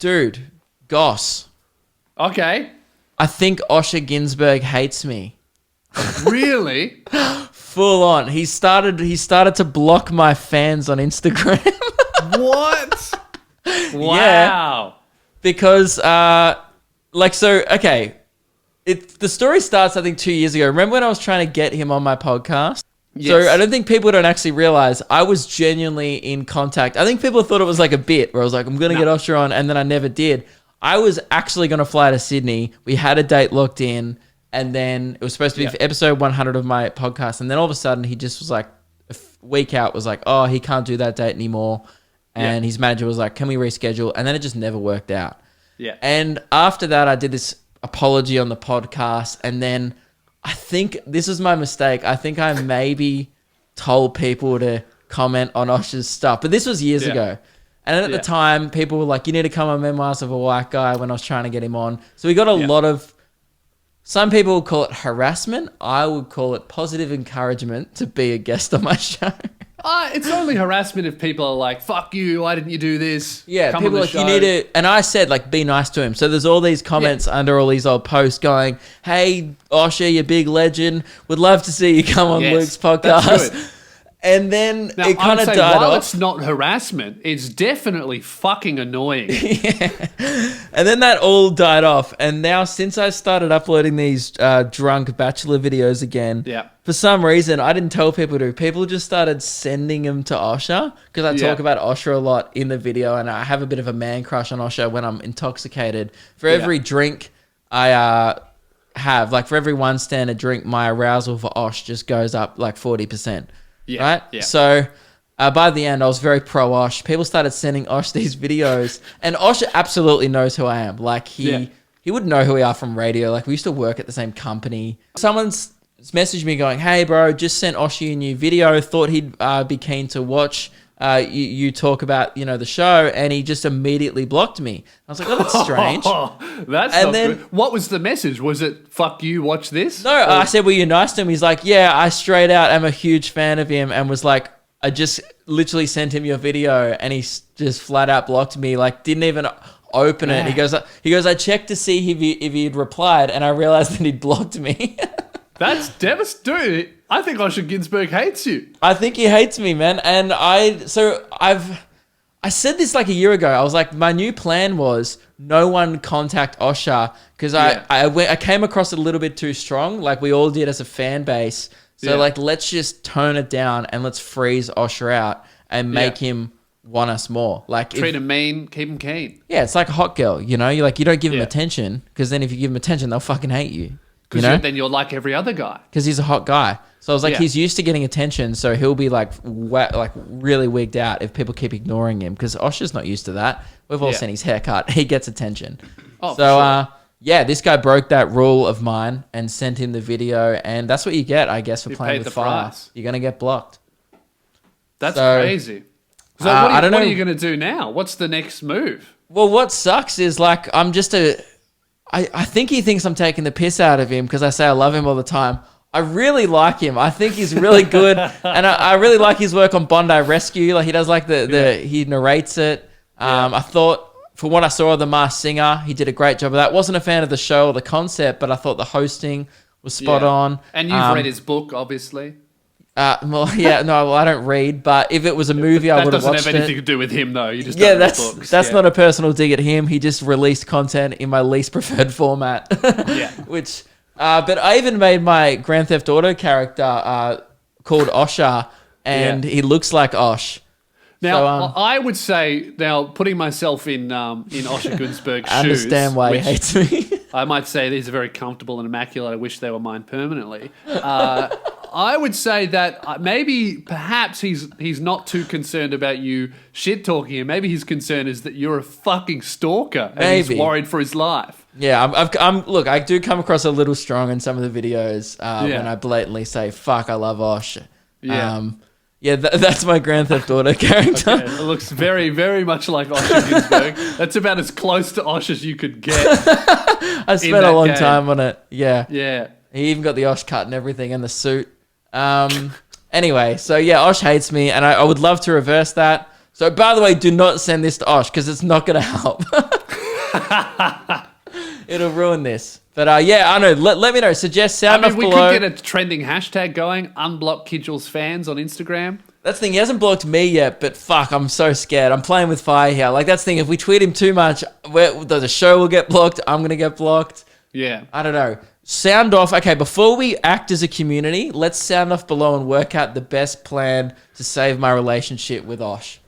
Dude, Goss. Okay. I think Osher Günsberg hates me. Really? Full on. He started to block my fans on Instagram. What? Wow. Yeah. Because, okay. The story starts, I think, 2 years ago. Remember when I was trying to get him on my podcast? Yes. So I don't think people don't actually realize I was genuinely in contact. I think people thought it was like a bit where I was like, I'm going to get Osher on, and then I never did. I was actually going to fly to Sydney. We had a date locked in, and then it was supposed to be for episode 100 of my podcast. And then all of a sudden, he just was like, a week out, was like, oh, he can't do that date anymore. And his manager was like, can we reschedule? And then it just never worked out. Yeah. And after that, I did this apology on the podcast. And then I think this was my mistake. I think I maybe told people to comment on Osher's stuff. But this was years ago. And at the time, people were like, you need to come on Memoirs of a White Guy when I was trying to get him on. So we got a lot of, some people would call it harassment. I would call it positive encouragement to be a guest on my show. It's only harassment if people are like, fuck you, why didn't you do this? Yeah, come people on the like, show. you need to, and I said, like, be nice to him. So there's all these comments under all these old posts going, hey, Osher, you big legend, would love to see you come on Luke's podcast. That's good. And then Now, it kind of died while off. it's not harassment, it's definitely fucking annoying. And then that all died off. And now since I started uploading these drunk bachelor videos again, for some reason, I didn't tell people to. People just started sending them to Osher because I talk about Osher a lot in the video, and I have a bit of a man crush on Osher when I'm intoxicated. For every drink I have, like for every one standard drink, my arousal for Osh just goes up like 40%. Right? Yeah. So by the end, I was very pro Osh. People started sending Osh these videos, and Osh absolutely knows who I am. Like he would know who we are from radio. Like we used to work at the same company. Someone's messaged me going, "Hey, bro, just sent Oshy a new video. Thought he'd be keen to watch you talk about the show," and he just immediately blocked me. I was like, "Oh, that's strange." That's and not then, good. What was the message? Was it "fuck you, watch this"? No, I said, "Were you nice to him?" He's like, "Yeah, I straight out am a huge fan of him," and was like, "I just literally sent him your video," and he just flat out blocked me. Like, didn't even open it. He goes, "I checked to see if he'd replied, and I realized that he'd blocked me." That's devastating. I think Osher Günsberg hates you. I think he hates me, man. And I said this like a year ago. I was like, my new plan was no one contact Osher because I came across it a little bit too strong, like we all did as a fan base. So like, let's just tone it down and let's freeze Osher out and make him want us more. Like treat him mean, keep him keen. Yeah, it's like a hot girl. You don't give him attention because then if you give him attention, they'll fucking hate you. Because then you're like every other guy. Because he's a hot guy. So I was like, he's used to getting attention, so he'll be like really wigged out if people keep ignoring him. Because Osher's not used to that. We've all seen his haircut. He gets attention. Oh, so, this guy broke that rule of mine and sent him the video. And that's what you get, I guess, for playing with fire. Price. You're going to get blocked. That's crazy. So what are you going to do now? What's the next move? Well, what sucks is like I'm just I think he thinks I'm taking the piss out of him because I say I love him all the time. I really like him. I think he's really good. And I really like his work on Bondi Rescue. Like he does like he narrates it. I thought for what I saw of The Masked Singer, he did a great job of that. Wasn't a fan of the show or the concept, but I thought the hosting was spot on. And you've read his book, obviously. I don't read, but if it was a movie, I would have watched it. That doesn't have anything to do with him, though. You just don't read books. That's not a personal dig at him. He just released content in my least preferred format. Which, but I even made my Grand Theft Auto character called Osher, and he looks like Osh. Now, I would say, putting myself in Osher Günsberg's shoes. I understand why he hates me. I might say these are very comfortable and immaculate. I wish they were mine permanently. I would say that perhaps he's not too concerned about you shit-talking him. Maybe his concern is that you're a fucking stalker and he's worried for his life. Yeah, look, I do come across a little strong in some of the videos when I blatantly say, fuck, I love Osh. Yeah. That's my Grand Theft Auto character. Okay, it looks very, very much like Osher Günsberg. That's about as close to Osh as you could get. I spent a long time on it. Yeah. Yeah. He even got the Osh cut and everything and the suit. Anyway, so Osh hates me and I would love to reverse that. So by the way, do not send this to Osh because it's not going to help. It'll ruin this. But yeah, I know. Let me know. Suggest sound off below. We could get a trending hashtag going. Unblock Kidgell's fans on Instagram. That's the thing. He hasn't blocked me yet, but fuck, I'm so scared. I'm playing with fire here. Like, that's the thing. If we tweet him too much, the show will get blocked. I'm going to get blocked. Yeah. I don't know. Sound off. Okay, before we act as a community, let's sound off below and work out the best plan to save my relationship with Osh.